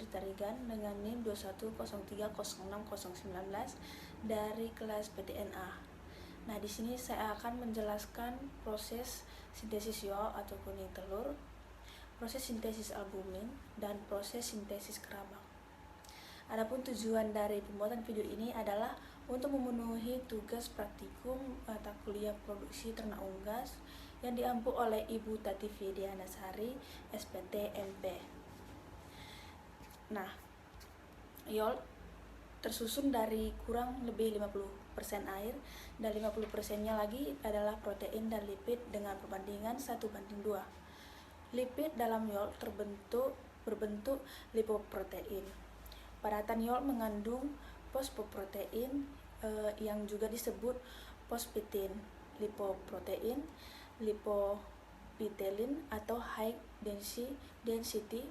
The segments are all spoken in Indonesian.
Sitarigan dengan NIM 2103060019 dari kelas PTNA. Nah, di sini saya akan menjelaskan proses sintesis YOL atau kuning telur, proses sintesis albumin, dan proses sintesis kerabang. Adapun tujuan dari pembuatan video ini adalah untuk memenuhi tugas praktikum mata kuliah produksi ternak unggas yang diampu oleh Ibu Tati Fidiana Sari, SPT MP. Nah, YOL tersusun dari kurang lebih 50% air dan 50%-nya lagi adalah protein dan lipid dengan perbandingan 1:2. Lipid dalam YOL berbentuk lipoprotein. Padatan YOL mengandung fosfoprotein yang juga disebut fosfatin, lipoprotein, lipopitelin atau high density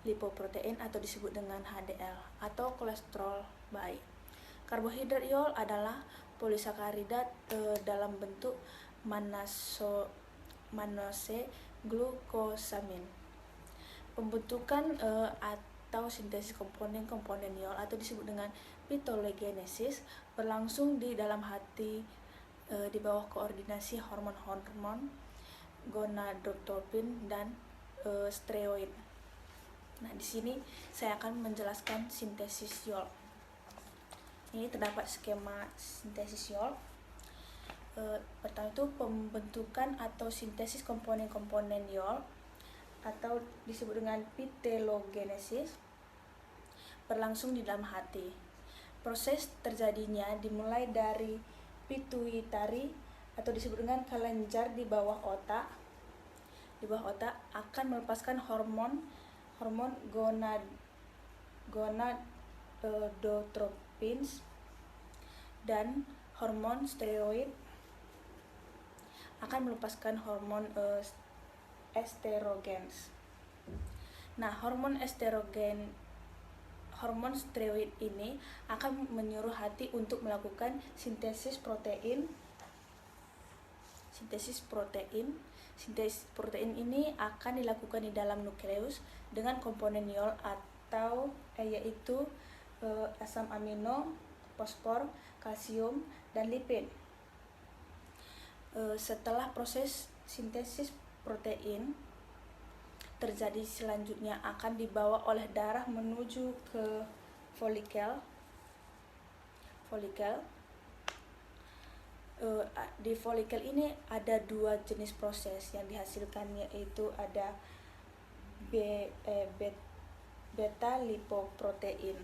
lipoprotein atau disebut dengan HDL atau kolesterol baik. Karbohidrat YOL adalah polisakaridat dalam bentuk mannose glukosamin. Pembentukan atau sintesis komponen-komponen YOL atau disebut dengan phytogenesis berlangsung di dalam hati di bawah koordinasi hormon-hormon gonadotropin dan steroid. Nah, di sini saya akan menjelaskan sintesis YOL. Ini terdapat skema sintesis YOL. Pertama itu pembentukan atau sintesis komponen-komponen YOL atau disebut dengan phytogenesis berlangsung di dalam hati. Proses terjadinya dimulai dari pituitari atau disebut dengan kelenjar di bawah otak. Di bawah otak akan melepaskan hormon gonadotropin dan hormon steroid akan melepaskan hormon estrogens. Nah, hormon steroid ini akan menyuruh hati untuk melakukan sintesis protein. Sintesis protein ini akan dilakukan di dalam nukleus dengan komponen YOL atau yaitu asam amino, fosfor, kalsium, dan lipid. Setelah proses sintesis protein terjadi, selanjutnya akan dibawa oleh darah menuju ke folikel. Di folikel ini ada dua jenis proses yang dihasilkan, yaitu ada beta lipoprotein.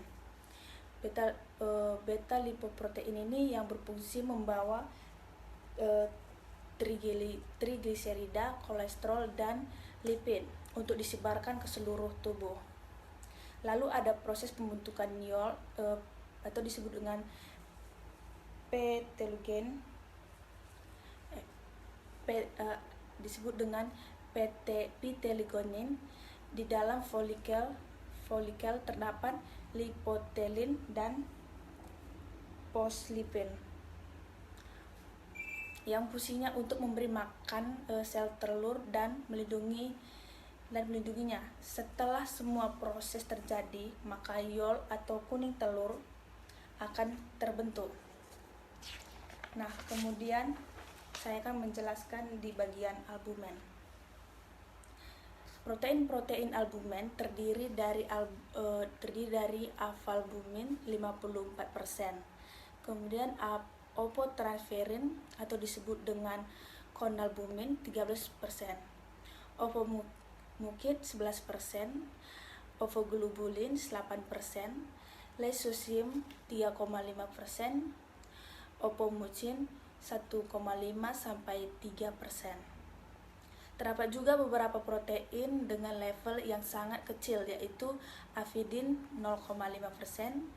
Beta lipoprotein ini yang berfungsi membawa trigliserida, kolesterol, dan lipid untuk disebarkan ke seluruh tubuh. Lalu ada proses pembentukan YOL atau disebut dengan ptyligonin. Di dalam folikel terdapat lipotelin dan fosfolipid yang fungsinya untuk memberi makan sel telur dan melindunginya. Setelah semua proses terjadi, maka YOL atau kuning telur akan terbentuk. Nah, kemudian saya akan menjelaskan di bagian albumen. Protein albumen terdiri dari afalbumin 54%. Kemudian ovotransferin atau disebut dengan konalbumin 13%. Ovomukid 11%, ovoglobulin 8%, lysosim 3,5%, opomucin 1,5 sampai 3%. Terdapat juga beberapa protein dengan level yang sangat kecil, yaitu avidin 0,5%,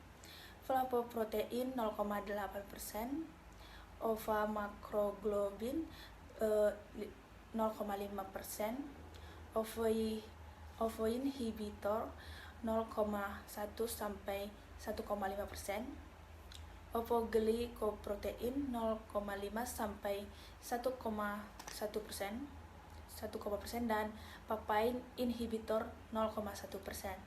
flavoprotein 0,8%, ova-makroglobin 0,5%, ovoinhibitor 0,1 sampai 1,5%, ovoglycoprotein 0,5 sampai 1,1%, dan papain inhibitor 0,1%.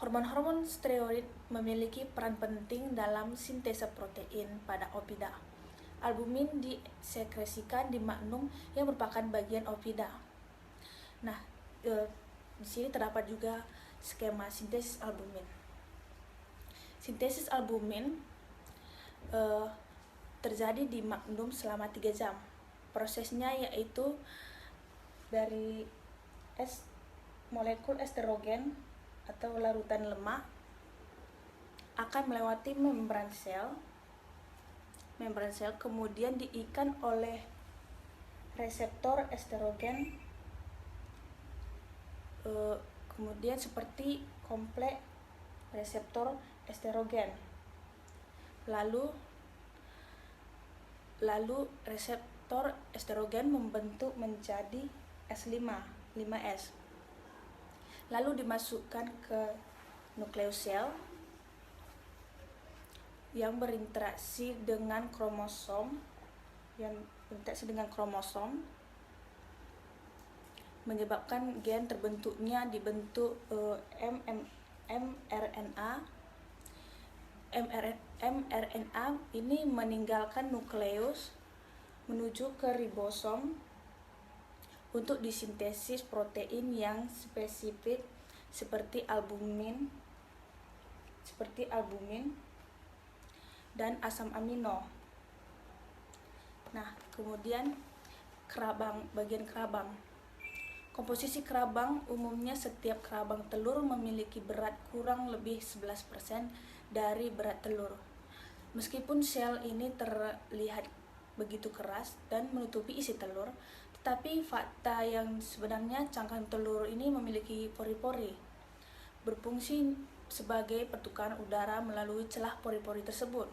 Hormon-hormon steroid memiliki peran penting dalam sintesa protein pada opida. Albumin disekresikan di magnum yang merupakan bagian opida. Nah, di sini terdapat juga skema sintesis albumin. Sintesis albumin terjadi di magnum selama 3 jam. Prosesnya yaitu dari molekul estrogen atau larutan lemak akan melewati membran sel, kemudian diikat oleh reseptor estrogen, kemudian seperti kompleks reseptor estrogen. Lalu reseptor estrogen membentuk menjadi S5, 5S. Lalu dimasukkan ke nukleus sel yang berinteraksi dengan kromosom, menyebabkan gen terbentuknya dibentuk mRNA. mRNA ini meninggalkan nukleus menuju ke ribosom untuk disintesis protein yang spesifik seperti albumin dan asam amino. Nah, kemudian bagian kerabang. Komposisi kerabang umumnya setiap kerabang telur memiliki berat kurang lebih 11% dari berat telur. Meskipun sel ini terlihat begitu keras dan menutupi isi telur, tetapi fakta yang sebenarnya cangkang telur ini memiliki pori-pori, berfungsi sebagai pertukaran udara melalui celah pori-pori tersebut.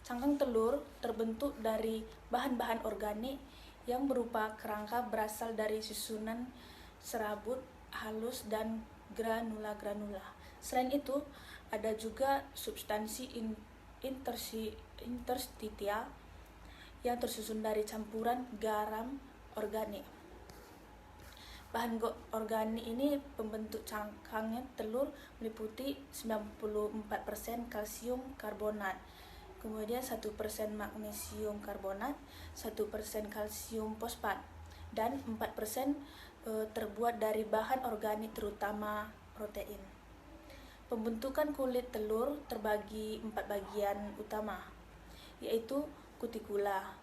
Cangkang telur terbentuk dari bahan-bahan organik yang berupa kerangka berasal dari susunan serabut halus dan granula-granula. Selain itu, ada juga substansi interstitial yang tersusun dari campuran garam organik. Bahan organik ini pembentuk cangkangnya telur meliputi 94% kalsium karbonat, kemudian 1% magnesium karbonat, 1% kalsium fosfat, dan 4% terbuat dari bahan organik terutama protein. Pembentukan kulit telur terbagi 4 bagian utama, yaitu kutikula,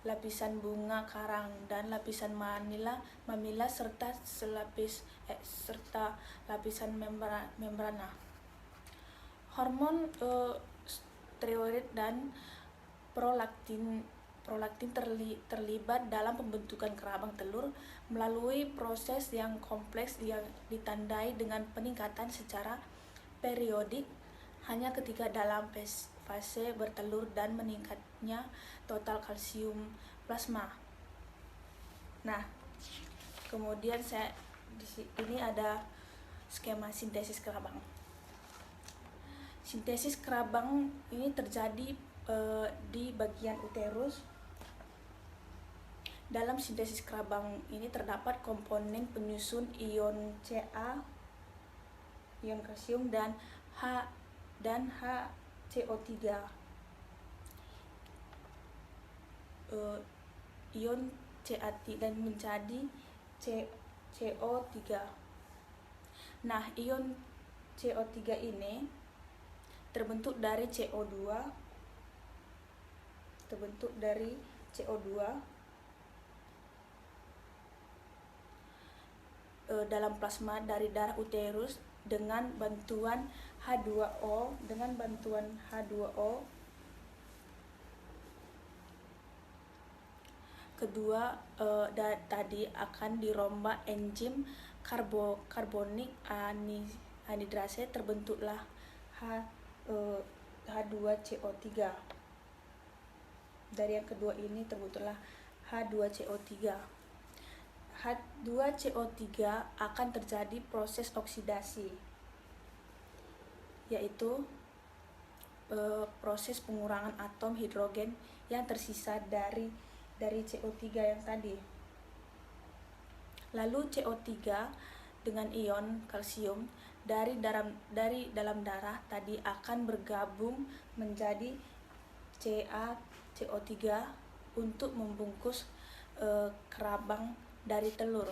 lapisan bunga karang, dan lapisan mamila serta lapisan membrana. Hormon steroid dan prolaktin terlibat dalam pembentukan kerabang telur melalui proses yang kompleks yang ditandai dengan peningkatan secara periodik hanya ketika dalam fase bertelur dan meningkatnya total kalsium plasma. Nah, kemudian ini ada skema sintesis kerabang. Sintesis kerabang ini terjadi di bagian uterus. Dalam sintesis kerabang ini terdapat komponen penyusun ion Ca, ion kalsium, dan HCO3. Ion Ca3 dan menjadi CO3. Nah, ion CO3 ini terbentuk dari CO2 dalam plasma dari darah uterus dengan bantuan H2O. Kedua tadi akan dirombak enzim karbonik anhidrase, terbentuklah H2CO3. Dari yang kedua ini terbentuklah H2CO3. H2CO3 akan terjadi proses oksidasi, yaitu proses pengurangan atom hidrogen yang tersisa dari CO3 yang tadi. Lalu CO3 dengan ion kalsium dari dalam darah tadi akan bergabung menjadi CaCO3 untuk membungkus kerabang dari telur.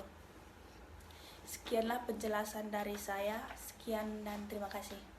Sekianlah penjelasan dari saya. Sekian dan terima kasih.